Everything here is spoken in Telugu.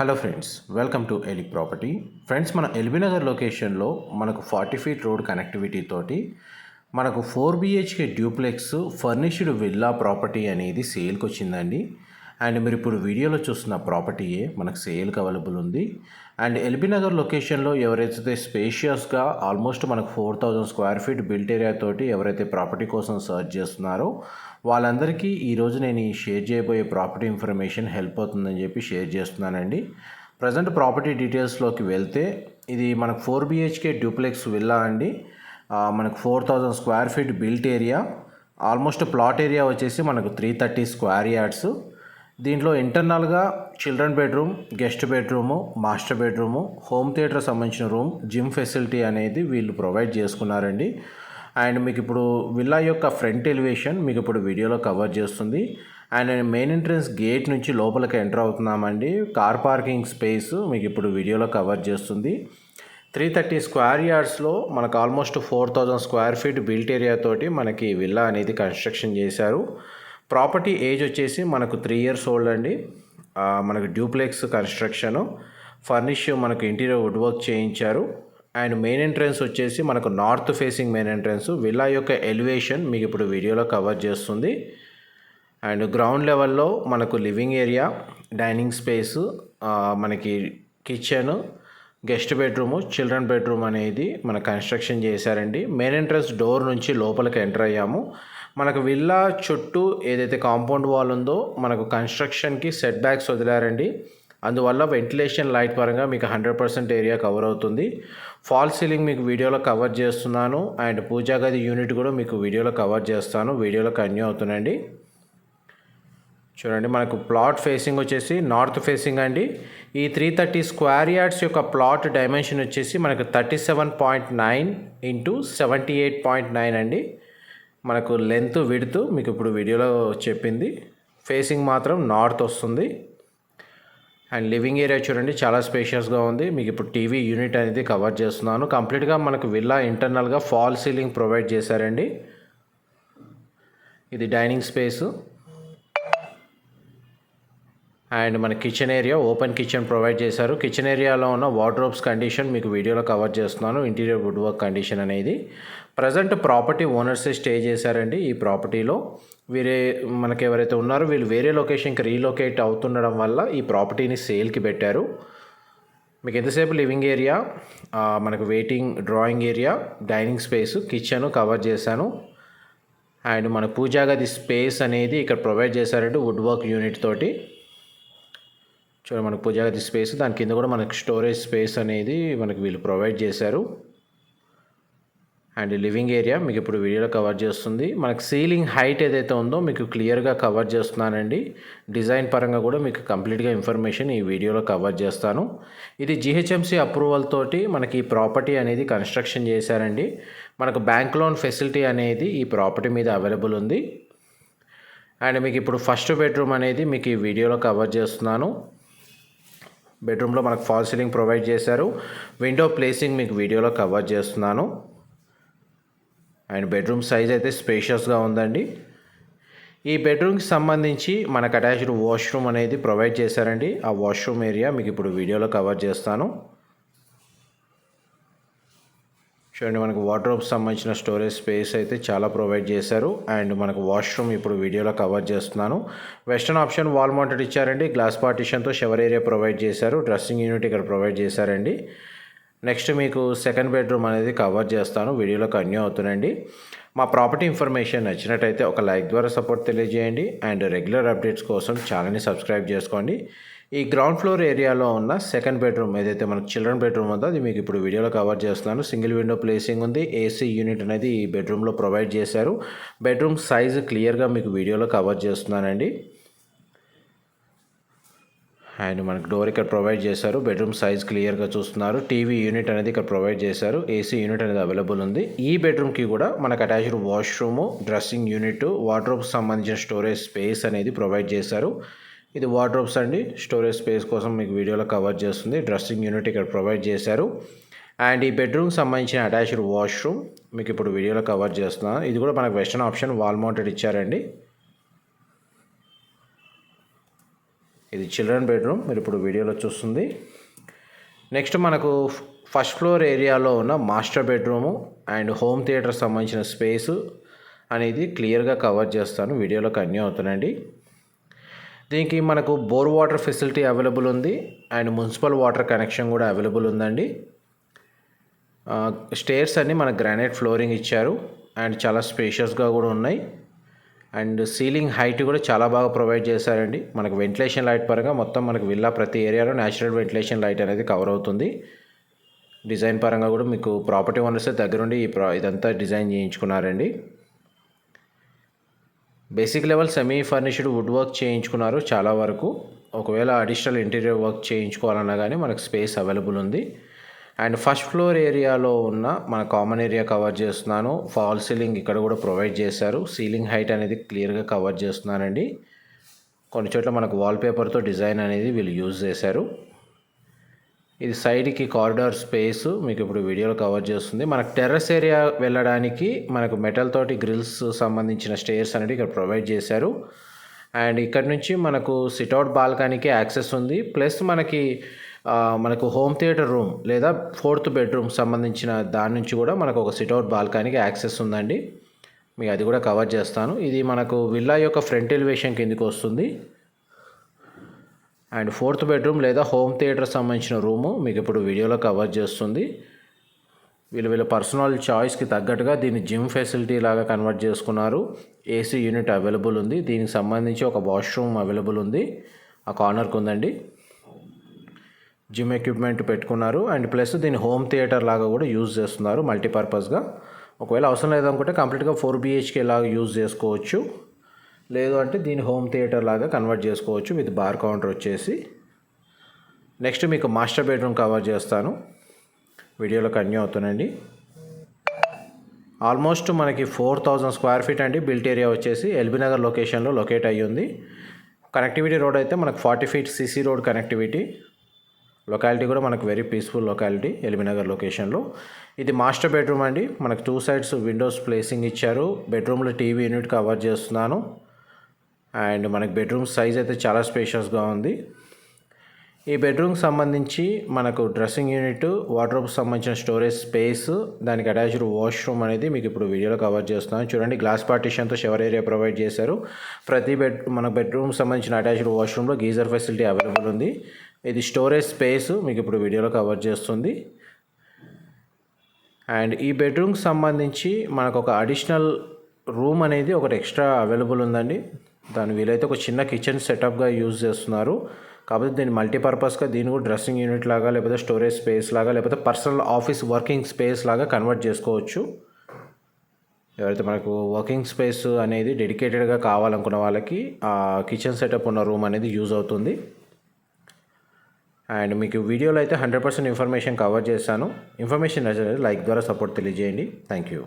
Hello friends, welcome to Eli property. Friends, మన ఎల్బీ నగర్ లొకేషన్లో మనకు 40 ఫీట్ రోడ్ కనెక్టివిటీ తోటి మనకు 4 BHK duplex furnished villa property అనేది సేల్కి వచ్చిందండి. అండ్ మీరు ఇప్పుడు వీడియోలో చూస్తున్న ప్రాపర్టీయే మనకు సేల్కి అవైలబుల్ ఉంది. అండ్ ఎల్బీ నగర్ లొకేషన్లో ఎవరైతే స్పేషియస్గా ఆల్మోస్ట్ మనకు 4000 స్క్వేర్ ఫీట్ బిల్ట్ ఏరియా తోటి ఎవరైతే ప్రాపర్టీ కోసం సర్చ్ చేస్తున్నారో వాళ్ళందరికీ ఈరోజు నేను ఈ షేర్ చేయబోయే ప్రాపర్టీ ఇన్ఫర్మేషన్ హెల్ప్ అవుతుందని చెప్పి షేర్ చేస్తున్నానండి. ప్రజెంట్ ప్రాపర్టీ డీటెయిల్స్లోకి వెళ్తే ఇది మనకు 4 బిహెచ్కే డ్యూప్లెక్స్ విల్లా అండి. మనకు 4000 square feet built area, almost plot area వచ్చేసి మనకు 330 స్క్వేర్ యార్డ్స్. దీంట్లో ఇంటర్నల్గా children bedroom, guest bedroom, master bedroom, home theatre సంబంధించిన రూమ్, జిమ్ ఫెసిలిటీ అనేది వీళ్ళు ప్రొవైడ్ చేసుకున్నారండి. అండ్ మీకు ఇప్పుడు విల్లా యొక్క ఫ్రంట్ ఎలివేషన్ మీకు ఇప్పుడు వీడియోలో కవర్ చేస్తుంది. అండ్ మెయిన్ ఎంట్రన్స్ గేట్ నుంచి లోపలికి ఎంటర్ అవుతున్నామండి. కార్ పార్కింగ్ స్పేస్ మీకు ఇప్పుడు వీడియోలో కవర్ చేస్తుంది. 330 స్క్వేర్ యార్డ్స్లో మనకు almost 4000 square feet built area తోటి మనకి విల్లా అనేది కన్స్ట్రక్షన్ చేశారు. ప్రాపర్టీ ఏజ్ వచ్చేసి మనకు 3 ఇయర్స్ ఓల్డ్ అండి. మనకు డ్యూప్లెక్స్ కన్స్ట్రక్షను, ఫర్నిష్ మనకు ఇంటీరియర్ వుడ్ వర్క్ చేయించారు. అండ్ మెయిన్ ఎంట్రన్స్ వచ్చేసి మనకు north facing main entrance. Villa యొక్క ఎలివేషన్ మీకు ఇప్పుడు వీడియోలో కవర్ చేస్తుంది. అండ్ గ్రౌండ్ లెవెల్లో మనకు లివింగ్ ఏరియా, డైనింగ్ స్పేసు, మనకి kitchen, guest bedroom, children bedroom అనేది మన కన్స్ట్రక్షన్ చేశారండి. మెయిన్ ఎంట్రన్స్ డోర్ నుంచి లోపలికి ఎంటర్ అయ్యాము. మనకు విల్లా చుట్టూ ఏదైతే కాంపౌండ్ వాల్ ఉందో మనకు కన్స్ట్రక్షన్కి సెట్ బ్యాక్స్ వదిలారండి. అందువల్ల వెంటిలేషన్ లైట్ పరంగా మీకు 100% ఏరియా కవర్ అవుతుంది. ఫాల్ సీలింగ్ మీకు వీడియోలో కవర్ చేస్తున్నాను. అండ్ పూజా గది యూనిట్ కూడా మీకు వీడియోలో కవర్ చేస్తాను. వీడియోలో కన్యూ అవుతుందండి. చూడండి, మనకు ప్లాట్ ఫేసింగ్ వచ్చేసి నార్త్ ఫేసింగ్ అండి. ఈ 330 స్క్వేర్ యార్డ్స్ యొక్క ప్లాట్ డైమెన్షన్ వచ్చేసి మనకు 37.9 ఇంటూ 78.9 అండి. మనకు లెంత్ విడ్త్ మీకు ఇప్పుడు వీడియోలో చెప్పింది. ఫేసింగ్ మాత్రం నార్త్ వస్తుంది. అండ్ లివింగ్ ఏరియా చూడండి, చాలా స్పేషియస్గా ఉంది. మీకు ఇప్పుడు టీవీ యూనిట్ అనేది కవర్ చేస్తున్నాను. కంప్లీట్గా మనకు విల్లా ఇంటర్నల్గా ఫాల్ సీలింగ్ ప్రొవైడ్ చేశారండి. ఇది డైనింగ్ స్పేసు. అండ్ మన kitchen area, open kitchen provide చేశారు. కిచెన్ ఏరియాలో ఉన్న వార్డ్రోబ్స్ కండిషన్ మీకు వీడియోలో కవర్ చేస్తున్నాను. ఇంటీరియర్ వుడ్ వర్క్ కండిషన్ అనేది. ప్రజెంట్ ప్రాపర్టీ ఓనర్సే స్టే చేశారండి ఈ ప్రాపర్టీలో. మనకి ఎవరైతే ఉన్నారో వీళ్ళు వేరే లొకేషన్కి రీలొకేట్ అవుతుండడం వల్ల ఈ ప్రాపర్టీని సేల్కి పెట్టారు. మీకు ఎంతసేపు లివింగ్ ఏరియా, మనకు waiting drawing area, dining space, kitchen cover చేశాను. అండ్ మన పూజా గది స్పేస్ అనేది ఇక్కడ ప్రొవైడ్ చేశారండి వుడ్ వర్క్ యూనిట్ తోటి. చూడండి, మనకు పూజా గది స్పేస్, దాని కింద కూడా మనకు స్టోరేజ్ స్పేస్ అనేది మనకు వీళ్ళు ప్రొవైడ్ చేశారు. అండ్ లివింగ్ ఏరియా మీకు ఇప్పుడు వీడియోలో కవర్ చేస్తుంది. మనకు సీలింగ్ హైట్ ఏదైతే ఉందో మీకు క్లియర్గా కవర్ చేస్తున్నానండి. డిజైన్ పరంగా కూడా మీకు కంప్లీట్గా ఇన్ఫర్మేషన్ ఈ వీడియోలో కవర్ చేస్తాను. ఇది జిహెచ్ఎంసీ అప్రూవల్ తోటి మనకి ఈ ప్రాపర్టీ అనేది కన్స్ట్రక్షన్ చేశారండి. మనకు బ్యాంక్ లోన్ ఫెసిలిటీ అనేది ఈ ప్రాపర్టీ మీద అవైలబుల్ ఉంది. అండ్ మీకు ఇప్పుడు ఫస్ట్ బెడ్రూమ్ అనేది మీకు ఈ వీడియోలో కవర్ చేస్తున్నాను. బెడ్రూమ్లో మనకు ఫాల్ సీలింగ్ ప్రొవైడ్ చేశారు. విండో ప్లేసింగ్ మీకు వీడియోలో కవర్ చేస్తున్నాను. అండ్ బెడ్రూమ్ సైజ్ అయితే స్పేషియస్గా ఉందండి. ఈ బెడ్రూమ్కి సంబంధించి మనకు అటాచ్డ్ వాష్రూమ్ అనేది ప్రొవైడ్ చేశారండి. ఆ వాష్రూమ్ ఏరియా మీకు ఇప్పుడు వీడియోలో కవర్ చేస్తాను. చూడండి, మనకు వార్డ్రోబ్స్ సంబంధించిన స్టోరేజ్ స్పేస్ అయితే చాలా ప్రొవైడ్ చేశారు. అండ్ మనకు వాష్రూమ్ ఇప్పుడు వీడియోలో కవర్ చేస్తున్నాను. వెస్టర్న్ ఆప్షన్ వాల్ మౌంటెడ్ ఇచ్చారండి. గ్లాస్ పార్టిషన్తో షవర్ ఏరియా ప్రొవైడ్ చేశారు. డ్రెస్సింగ్ యూనిట్ ఇక్కడ ప్రొవైడ్ చేశారండి. నెక్స్ట్ మీకు సెకండ్ బెడ్రూమ్ అనేది కవర్ చేస్తాను. వీడియోలో కన్యూ అవుతుందండి. మా ప్రాపర్టీ ఇన్ఫర్మేషన్ నచ్చినట్టయితే ఒక లైక్ ద్వారా సపోర్ట్ తెలియజేయండి. అండ్ రెగ్యులర్ అప్డేట్స్ కోసం ఛానల్ని సబ్స్క్రైబ్ చేసుకోండి. ఈ గ్రౌండ్ ఫ్లోర్ ఏరియాలో ఉన్న సెకండ్ బెడ్రూమ్ ఏదైతే మనకు చిల్డ్రన్ బెడ్రూమ్ ఉందో అది మీకు ఇప్పుడు వీడియోలో కవర్ చేస్తున్నాను. సింగిల్ విండో ప్లేసింగ్ ఉంది. ఏసీ యూనిట్ అనేది ఈ బెడ్రూమ్లో ప్రొవైడ్ చేశారు. బెడ్రూమ్ సైజ్ క్లియర్గా మీకు వీడియోలో కవర్ చేస్తున్నానండి. అండ్ మనకు డోర్ ఇక్కడ ప్రొవైడ్ చేశారు. బెడ్రూమ్ సైజ్ క్లియర్గా చూస్తున్నారు. టీవీ యూనిట్ అనేది ఇక్కడ ప్రొవైడ్ చేశారు. ఏసీ యూనిట్ అనేది అవైలబుల్ ఉంది. ఈ బెడ్రూమ్కి కూడా మనకు attached washroom, dressing unit, wardrobes సంబంధించిన స్టోరేజ్ స్పేస్ అనేది ప్రొవైడ్ చేశారు. ఇది వార్డ్రోబ్స్ అండి. స్టోరేజ్ స్పేస్ కోసం మీకు వీడియోలో కవర్ చేస్తుంది. డ్రెస్సింగ్ యూనిట్ ఇక్కడ ప్రొవైడ్ చేశారు. అండ్ ఈ బెడ్రూమ్కి సంబంధించిన అటాచ్డ్ వాష్రూమ్ మీకు ఇప్పుడు వీడియోలో కవర్ చేస్తున్నాను. ఇది కూడా మనకు వెస్టర్న్ ఆప్షన్ వాల్ మౌంటెడ్ ఇచ్చారండి. ఇది చిల్డ్రన్ బెడ్రూమ్ మీరు ఇప్పుడు వీడియోలో చూస్తుంది. నెక్స్ట్ మనకు ఫస్ట్ ఫ్లోర్ ఏరియాలో ఉన్న master bedroom and home theatre సంబంధించిన స్పేసు అనేది క్లియర్గా కవర్ చేస్తాను, వీడియోలో కంటిన్యూ అవుతానండి. దీనికి మనకు బోర్ వాటర్ ఫెసిలిటీ అవైలబుల్ ఉంది అండ్ మున్సిపల్ వాటర్ కనెక్షన్ కూడా అవైలబుల్ ఉందండి. స్టేర్స్ అన్నీ మనకు గ్రానైట్ ఫ్లోరింగ్ ఇచ్చారు అండ్ చాలా స్పేషియస్గా కూడా ఉన్నాయి. అండ్ సీలింగ్ హైట్ కూడా చాలా బాగా ప్రొవైడ్ చేశారండి. మనకు వెంటిలేషన్ లైట్ పరంగా మొత్తం మనకు విల్లా ప్రతి ఏరియాలో న్యాచురల్ వెంటిలేషన్ లైట్ అనేది కవర్ అవుతుంది. డిజైన్ పరంగా కూడా మీకు ప్రాపర్టీ ఓనర్స్ దగ్గరుండి ఇదంతా డిజైన్ చేయించుకున్నారండి. Basic level semi furnished wood work చేయించుకున్నారు చాలా వరకు. ఒకవేళ అడిషనల్ ఇంటీరియర్ వర్క్ చేయించుకోవాలన్నా కానీ మనకు స్పేస్ అవైలబుల్ ఉంది. అండ్ ఫస్ట్ ఫ్లోర్ ఏరియాలో ఉన్న మన కామన్ ఏరియా కవర్ చేస్తున్నాను. ఫాల్ సీలింగ్ ఇక్కడ కూడా ప్రొవైడ్ చేశారు. సీలింగ్ హైట్ అనేది క్లియర్గా కవర్ చేస్తున్నానండి. కొన్ని చోట్ల మనకు వాల్పేపర్తో డిజైన్ అనేది వీళ్ళు యూజ్ చేశారు. ఇది సైడ్కి కారిడార్ స్పేస్ మీకు ఇప్పుడు వీడియోలో కవర్ చేస్తుంది. మనకు టెర్రస్ ఏరియా వెళ్ళడానికి మనకు మెటల్ తోటి గ్రిల్స్ సంబంధించిన స్టేర్స్ అనేది ఇక్కడ ప్రొవైడ్ చేశారు. అండ్ ఇక్కడ నుంచి మనకు సిట్అవుట్ బాల్కనీకి యాక్సెస్ ఉంది. ప్లస్ మనకు హోమ్ థియేటర్ రూమ్ లేదా 4th బెడ్రూమ్ సంబంధించిన దాని నుంచి కూడా మనకు ఒక సిట్అవుట్ బాల్కనీకి యాక్సెస్ ఉందండి. మీకు అది కూడా కవర్ చేస్తాను. ఇది మనకు విల్లా యొక్క ఫ్రంట్ ఎలివేషన్ కిందకి వస్తుంది. అండ్ 4th బెడ్రూమ్ లేదా హోమ్ థియేటర్ సంబంధించిన రూము మీకు ఇప్పుడు వీడియోలో కవర్ చేస్తుంది. వీళ్ళ పర్సనల్ చాయిస్కి తగ్గట్టుగా దీన్ని జిమ్ ఫెసిలిటీ లాగా కన్వర్ట్ చేసుకున్నారు. ఏసీ యూనిట్ అవైలబుల్ ఉంది. దీనికి సంబంధించి ఒక వాష్రూమ్ అవైలబుల్ ఉంది, ఆ కార్నర్కి ఉందండి. జిమ్ ఎక్విప్మెంట్ పెట్టుకున్నారు అండ్ ప్లస్ దీన్ని హోమ్ థియేటర్ లాగా కూడా యూజ్ చేస్తున్నారు మల్టీపర్పస్గా. ఒకవేళ అవసరం లేదనుకుంటే కంప్లీట్గా 4 BHK లాగా యూజ్ చేసుకోవచ్చు. లేదు అంటే దీన్ని హోమ్ థియేటర్ లాగా కన్వర్ట్ చేసుకోవచ్చు విత్ బార్ కౌంటర్ వచ్చేసి. నెక్స్ట్ మీకు మాస్టర్ బెడ్రూమ్ కవర్ చేస్తాను, వీడియోలో కంటిన్యూ అవుతానండి. ఆల్మోస్ట్ మనకి 4000 స్క్వేర్ ఫీట్ అండి. బిల్ట్ ఏరియా వచ్చేసి ఎల్బీ నగర్ లొకేషన్లో లొకేట్ అయ్యి ఉంది. కనెక్టివిటీ రోడ్ అయితే మనకు 40 feet CC road connectivity. Locality కూడా మనకు very peaceful locality LB Nagar లొకేషన్లో. ఇది మాస్టర్ బెడ్రూమ్ అండి. మనకు 2 sides విండోస్ ప్లేసింగ్ ఇచ్చారు. బెడ్రూమ్లో టీవీ యూనిట్ కవర్ చేస్తున్నాను. అండ్ మనకు బెడ్రూమ్ సైజ్ అయితే చాలా స్పేషియస్గా ఉంది. ఈ బెడ్రూమ్కి సంబంధించి మనకు డ్రెస్సింగ్ యూనిట్, వార్డ్రోబ్కి సంబంధించిన స్టోరేజ్ స్పేస్, దానికి అటాచ్డ్ వాష్రూమ్ అనేది మీకు ఇప్పుడు వీడియోలో కవర్ చేస్తున్నాను. చూడండి, గ్లాస్ పార్టీషన్తో షవర్ ఏరియా ప్రొవైడ్ చేశారు. ప్రతి మన బెడ్రూమ్కి సంబంధించిన అటాచ్డ్ వాష్రూమ్లో గీజర్ ఫెసిలిటీ అవైలబుల్ ఉంది. ఇది స్టోరేజ్ స్పేస్ మీకు ఇప్పుడు వీడియోలో కవర్ చేస్తుంది. అండ్ ఈ బెడ్రూమ్కి సంబంధించి మనకు ఒక అడిషనల్ రూమ్ అనేది ఒకటి ఎక్స్ట్రా అవైలబుల్ ఉందండి. దాని వీలైతే ఒక చిన్న కిచెన్ సెటప్గా యూజ్ చేస్తున్నారు. కాకపోతే దీన్ని మల్టీపర్పస్గా దీన్ని కూడా డ్రెస్సింగ్ యూనిట్ లాగా, లేకపోతే స్టోరేజ్ స్పేస్ లాగా, లేకపోతే పర్సనల్ ఆఫీస్ వర్కింగ్ స్పేస్ లాగా కన్వర్ట్ చేసుకోవచ్చు. ఎవరైతే మనకు వర్కింగ్ స్పేస్ అనేది డెడికేటెడ్గా కావాలనుకున్న వాళ్ళకి ఆ కిచెన్ సెటప్ ఉన్న రూమ్ అనేది యూజ్ అవుతుంది. అండ్ మీకు వీడియోలో అయితే 100% ఇన్ఫర్మేషన్ కవర్ చేశాను. ఇన్ఫర్మేషన్ నచ్చితే లైక్ ద్వారా సపోర్ట్ తెలియజేయండి. Thank you.